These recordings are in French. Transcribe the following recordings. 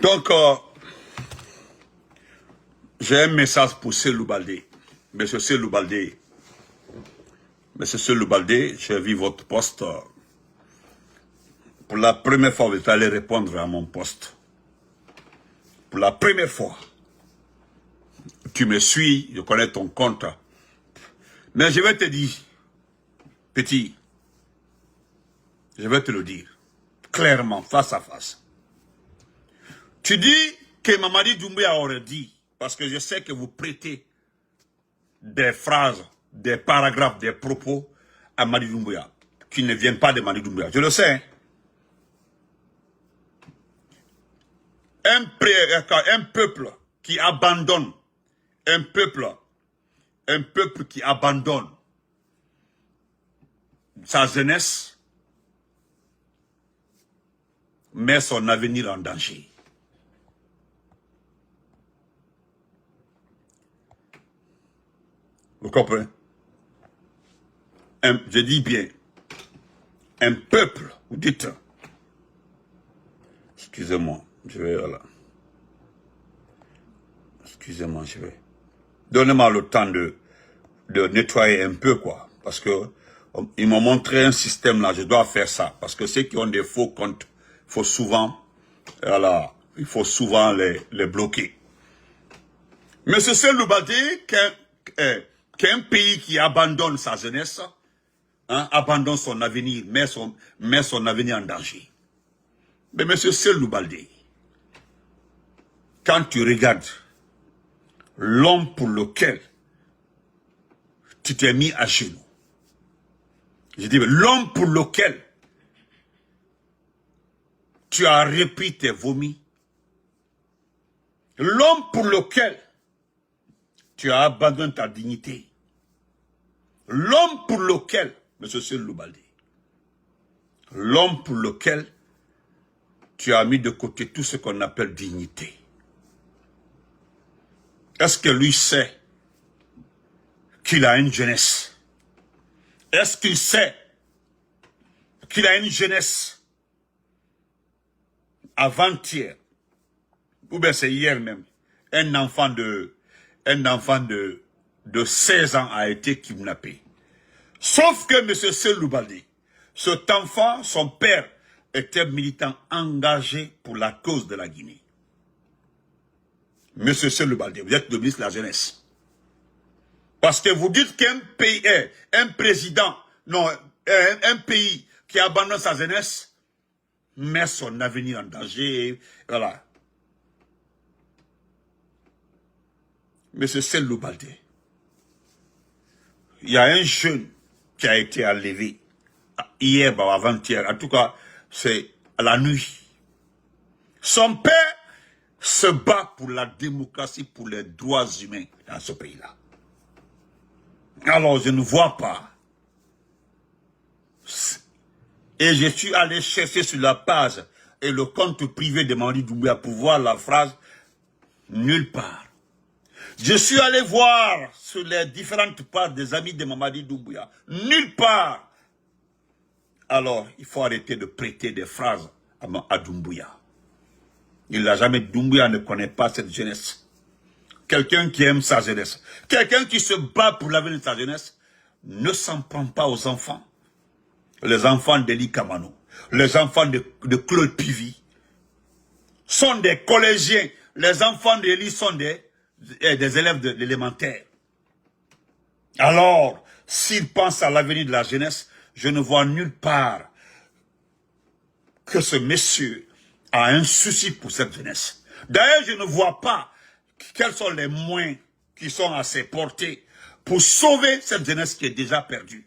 Donc, j'ai un message pour Cellou Baldé. Monsieur Cellou Baldé, j'ai vu votre poste. Pour la première fois, vous allez répondre à mon poste. Pour la première fois. Tu me suis, je connais ton compte. Mais je vais te dire, petit, je vais te le dire, clairement, face à face. Tu dis que Mamadi Doumbouya aurait dit, parce que je sais que vous prêtez des phrases, des paragraphes, des propos à Mamadi Doumbouya, qui ne viennent pas de Mamadi Doumbouya. Je le sais. Un peuple qui abandonne, un peuple qui abandonne sa jeunesse met son avenir en danger. Vous comprenez? Je dis bien, un peuple, vous dites, excusez-moi, je vais, voilà. Excusez-moi, je vais. Donnez-moi le temps de nettoyer un peu, quoi. Parce que ils m'ont montré un système là, je dois faire ça. Parce que ceux qui ont des faux comptes, il faut souvent, voilà, il faut souvent les bloquer. Mais c'est Cellou Baldé qu'un pays qui abandonne sa jeunesse, hein, abandonne son avenir, met son avenir en danger. Mais monsieur Cellou Baldé, quand tu regardes l'homme pour lequel tu t'es mis à genoux, je dis l'homme pour lequel tu as repris tes vomis, l'homme pour lequel tu as abandonné ta dignité, l'homme pour lequel, monsieur Cellou Baldé, l'homme pour lequel tu as mis de côté tout ce qu'on appelle dignité. Est-ce que lui sait qu'il a une jeunesse? Est-ce qu'il sait qu'il a une jeunesse avant-hier? Ou bien c'est hier même. Un enfant de 16 ans a été kidnappé. Sauf que M. Cellou Baldé, cet enfant, son père, était militant engagé pour la cause de la Guinée. M. Cellou Baldé, vous êtes le ministre de la Jeunesse. Parce que vous dites qu'un pays, un président, non, un pays qui abandonne sa jeunesse, met son avenir en danger, voilà. M. Cellou Baldé, il y a un jeune qui a été enlevé hier ou avant-hier, en tout cas, c'est à la nuit. Son père se bat pour la démocratie, pour les droits humains dans ce pays-là. Alors, je ne vois pas. Et je suis allé chercher sur la page et le compte privé de Mamadi Doumbouya pour voir la phrase nulle part. Je suis allé voir sur les différentes pages des amis de Mamadi Doumbouya. Nulle part. Alors, il faut arrêter de prêter des phrases à Doumbouya. Il n'a jamais, Doumbouya ne connaît pas cette jeunesse. Quelqu'un qui aime sa jeunesse, quelqu'un qui se bat pour l'avenir de sa jeunesse, ne s'en prend pas aux enfants. Les enfants d'Eli Kamano, les enfants de Claude Pivy, sont des collégiens. Les enfants d'Eli sont des élèves de l'élémentaire. Alors, s'ils pensent à l'avenir de la jeunesse, je ne vois nulle part que ce monsieur a un souci pour cette jeunesse. D'ailleurs, je ne vois pas quels sont les moyens qui sont à ses portées pour sauver cette jeunesse qui est déjà perdue.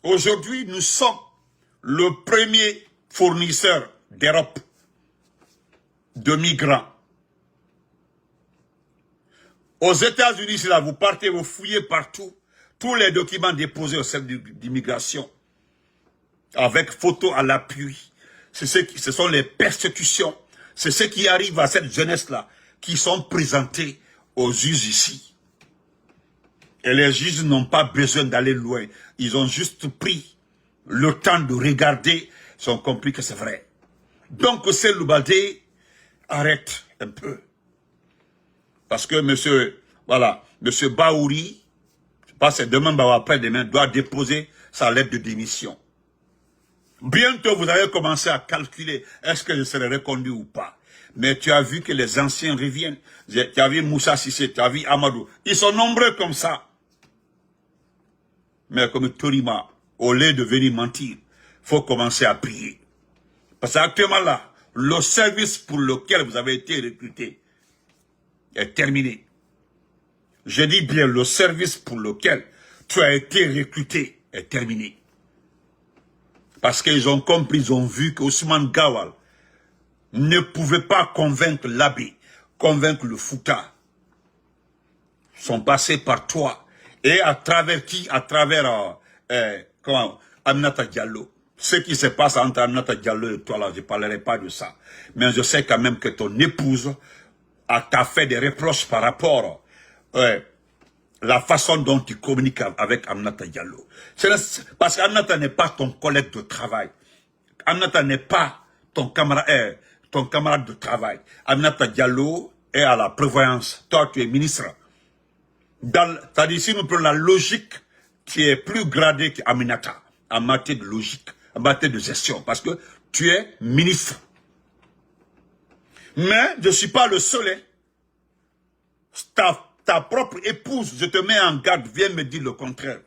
Aujourd'hui, nous sommes le premier fournisseur d'Europe de migrants. Aux États-Unis, là, vous partez, vous fouillez partout, tous les documents déposés au centre d'immigration, avec photo à l'appui. Ce sont les persécutions, c'est ce qui arrive à cette jeunesse-là, qui sont présentés aux juges ici. Et les juges n'ont pas besoin d'aller loin. Ils ont juste pris le temps de regarder, ils ont compris que c'est vrai. Donc, Cellou Baldé, arrête un peu. Parce que monsieur Bahouri, je pense que demain ou après-demain, doit déposer sa lettre de démission. Bientôt, vous allez commencer à calculer, est-ce que je serai reconduit ou pas. Mais tu as vu que les anciens reviennent. Tu as vu Moussa Sissé, tu as vu Amadou. Ils sont nombreux comme ça. Mais comme Torima, au lieu de venir mentir, il faut commencer à prier. Parce qu'actuellement là, le service pour lequel vous avez été recruté est terminé. Je dis bien, le service pour lequel tu as été recruté est terminé. Parce qu'ils ont compris, ils ont vu qu'Ousmane Gawal ne pouvait pas convaincre l'abbé, convaincre le Fouta. Ils sont passés par toi. Et à travers qui? À travers Aminata Diallo. Ce qui se passe entre Aminata Diallo et toi, là, je ne parlerai pas de ça. Mais je sais quand même que ton épouse t'a fait des reproches par rapport à la façon dont tu communiques avec Aminata Diallo. Parce qu'Aminata n'est pas ton collègue de travail. Aminata n'est pas ton camarade de travail. Aminata Diallo est à la prévoyance. Toi, tu es ministre. C'est-à-dire, si nous prenons la logique qui est plus gradée qu'Aminata, en matière de logique, en matière de gestion, parce que tu es ministre. Mais je ne suis pas le seul. Hein. Ta propre épouse, je te mets en garde, viens me dire le contraire.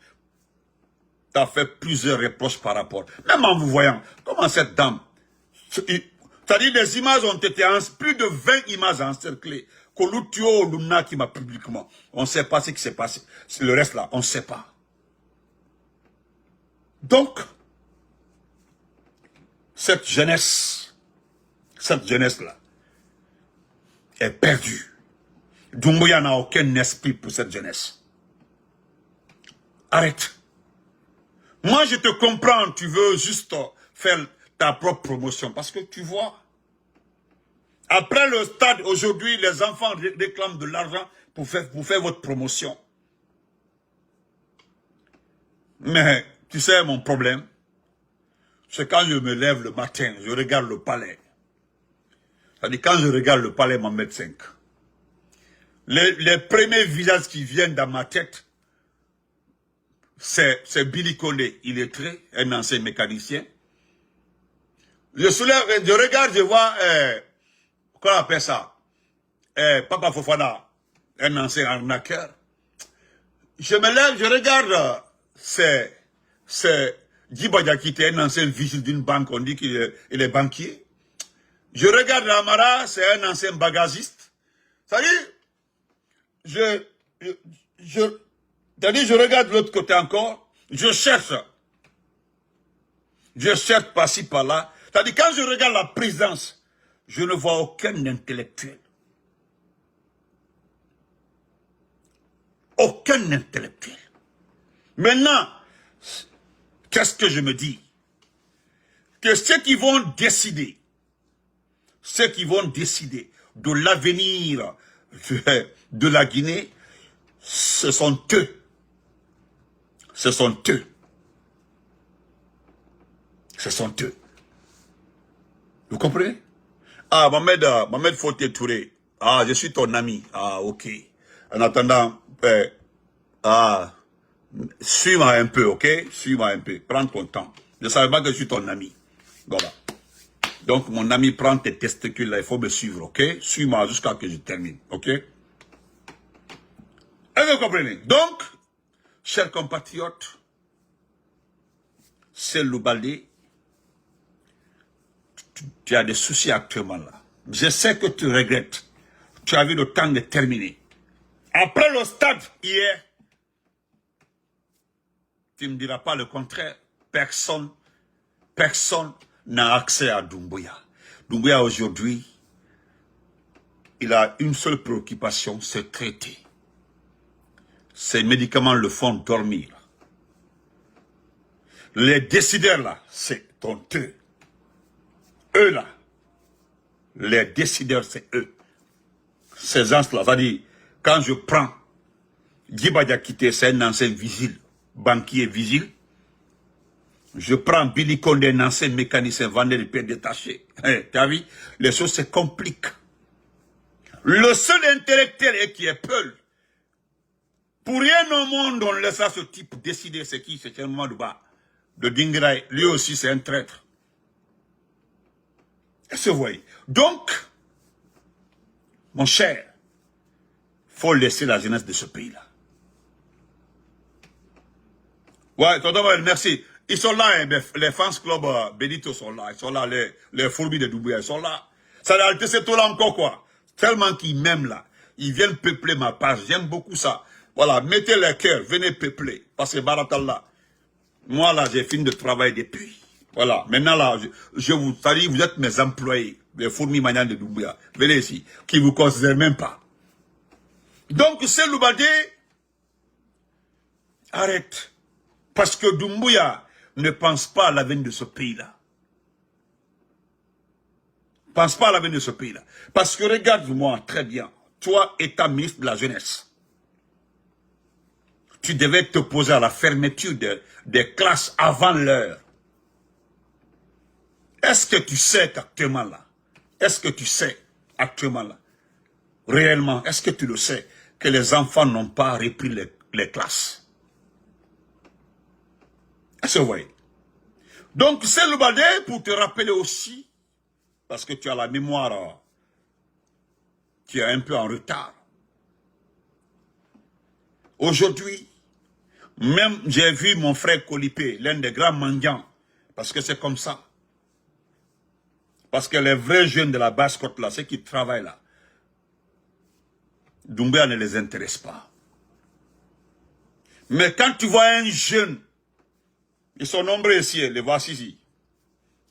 Tu as fait plusieurs reproches par rapport. Même en vous voyant, comment cette dame, c'est-à-dire les images ont été, plus de 20 images encerclées. Kolutio Luna qui m'a publiquement. On ne sait pas ce qui s'est passé. Le reste là, on ne sait pas. Donc, cette jeunesse-là, est perdue. Doumbouya n'a aucun esprit pour cette jeunesse. Arrête. Moi, je te comprends, tu veux juste faire ta propre promotion. Parce que tu vois, après le stade, aujourd'hui, les enfants réclament de l'argent pour faire votre promotion. Mais, tu sais, mon problème, c'est quand je me lève le matin, je regarde le palais. C'est-à-dire, quand je regarde le palais Mohamed V, les premiers visages qui viennent dans ma tête, c'est Billy Kone, illettré, un ancien mécanicien. Je regarde, je vois, comment on appelle ça? Papa Fofana, un ancien arnaqueur. Je me lève, je regarde, c'est Djibo Diakité, un ancien vigile d'une banque, on dit qu'il est banquier. Je regarde Amara, c'est un ancien bagagiste. C'est-à-dire, je regarde de l'autre côté encore, je cherche par-ci, par-là. C'est-à-dire, quand je regarde la présidence, je ne vois aucun intellectuel. Aucun intellectuel. Maintenant, qu'est-ce que je me dis? Que ceux qui vont décider de l'avenir de la Guinée, ce sont eux. Ce sont eux. Ce sont eux. Vous comprenez? Ah, Mohamed Fauté Touré. Ah, je suis ton ami. Ah, ok. En attendant, suis-moi un peu, ok? Suis-moi un peu. Prends ton temps. Je ne savais pas que je suis ton ami. Voilà. Donc, mon ami, prends tes testicules là, il faut me suivre, ok? Suis-moi jusqu'à ce que je termine, ok? Est-ce que vous comprenez? Donc, chers compatriotes, Cellou Baldé, tu as des soucis actuellement là. Je sais que tu regrettes. Tu as vu le temps de terminer. Après le stade, hier, tu ne me diras pas le contraire. Personne n'a accès à Doumbouya. Doumbouya aujourd'hui, il a une seule préoccupation, c'est traiter. Ces médicaments le font dormir. Les décideurs là, c'est eux. Eux là, les décideurs c'est eux. Ces gens-là, c'est-à-dire, quand je prends Djibo Diakité, c'est un ancien vigile, banquier vigile. Je prends Billy Condé, un ancien mécanicien, vendeur de pieds détachés. Tu as vu? Les choses se compliquent. Le seul intellectuel qui est Peul. Pour rien au monde, on laisse ce type décider c'est qui, c'est un moment de Dingraï. Lui aussi, c'est un traître. Est-ce que vous voyez? Donc, mon cher, il faut laisser la jeunesse de ce pays-là. Ouais, tonton Maël, merci. Ils sont là, hein, les fans club Benito sont là. Ils sont là, les fourbis de Doumbouya, ils sont là. Ça, c'est tout là encore, quoi. Tellement qu'ils m'aiment là. Ils viennent peupler ma page. J'aime beaucoup ça. Voilà, mettez les cœurs, venez peupler. Parce que Baratallah, moi là, j'ai fini de travailler depuis. Voilà, maintenant là, je vous dis, vous êtes mes employés, les fourmis manières de Doumbouya. Venez ici, qui vous considèrent même pas. Donc, c'est Loubadé, arrête. Parce que Doumbouya ne pense pas à l'avenir de ce pays-là. Pense pas à l'avenir de ce pays-là. Parce que regarde-moi très bien, toi, État ministre de la jeunesse, tu devais t'opposer à la fermeture des classes avant l'heure. Est-ce que tu sais qu'actuellement là, réellement, est-ce que tu le sais, que les enfants n'ont pas repris les classes? Est-ce que vous voyez? Donc c'est le badé pour te rappeler aussi, parce que tu as la mémoire, tu es un peu en retard. Aujourd'hui, même j'ai vu mon frère Kolipé, l'un des grands mendiants, parce que c'est comme ça. Parce que les vrais jeunes de la basse-côte là, ceux qui travaillent là, Doumbouya ne les intéresse pas. Mais quand tu vois un jeune, ils sont nombreux ici, les voici ici.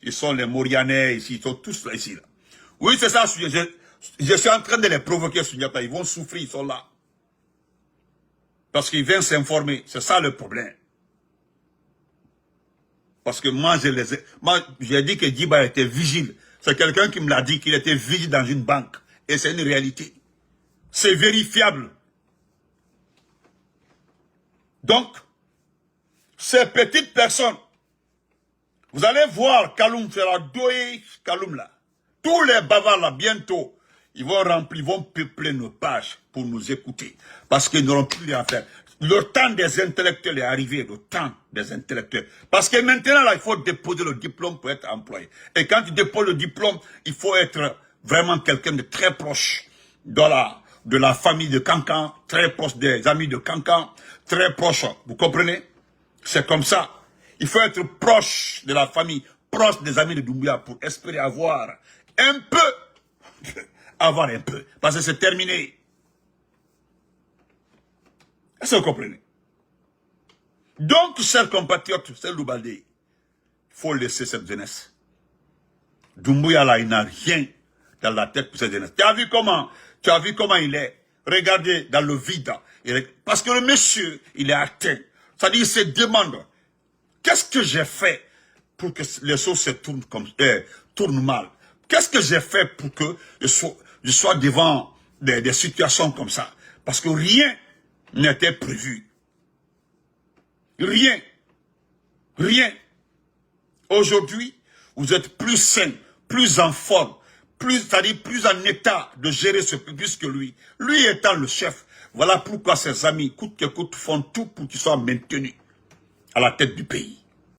Ils sont les Maurianais ici, ils sont tous là ici. Là. Oui, c'est ça, je suis en train de les provoquer, Sunyata. Ils vont souffrir, ils sont là. Parce qu'ils viennent s'informer, c'est ça le problème. Parce que moi, j'ai dit que Djiba était vigile. C'est quelqu'un qui me l'a dit qu'il était vigile dans une banque. Et c'est une réalité. C'est vérifiable. Donc, ces petites personnes, vous allez voir Kaloum fera doué Kaloum là. Tous les bavards là, bientôt, ils vont remplir, ils vont peupler nos pages pour nous écouter. Parce qu'ils n'auront plus rien à faire. Le temps des intellectuels est arrivé, le temps des intellectuels. Parce que maintenant, là, il faut déposer le diplôme pour être employé. Et quand tu déposes le diplôme, il faut être vraiment quelqu'un de très proche de la famille de Cancan, très proche des amis de Cancan, très proche, vous comprenez? C'est comme ça. Il faut être proche de la famille, proche des amis de Doumbouya pour espérer avoir un peu. Avoir un peu. Parce que c'est terminé. Est-ce que vous comprenez? Donc, chers compatriotes, c'est Loubadé. Il faut laisser cette jeunesse. Doumbouya là, il n'a rien dans la tête pour cette jeunesse. Tu as vu comment il est? Regardez dans le vide. Parce que le monsieur, il est atteint. C'est-à-dire, il se demande, qu'est-ce que j'ai fait pour que les choses se tournent mal? Qu'est-ce que j'ai fait pour que je sois devant des situations comme ça? Parce que rien n'était prévu. Rien. Rien. Aujourd'hui, vous êtes plus sain, plus en forme, c'est-à-dire plus en état de gérer ce plus que lui. Lui étant le chef, voilà pourquoi ses amis, coûte que coûte, font tout pour qu'il soit maintenu à la tête du pays.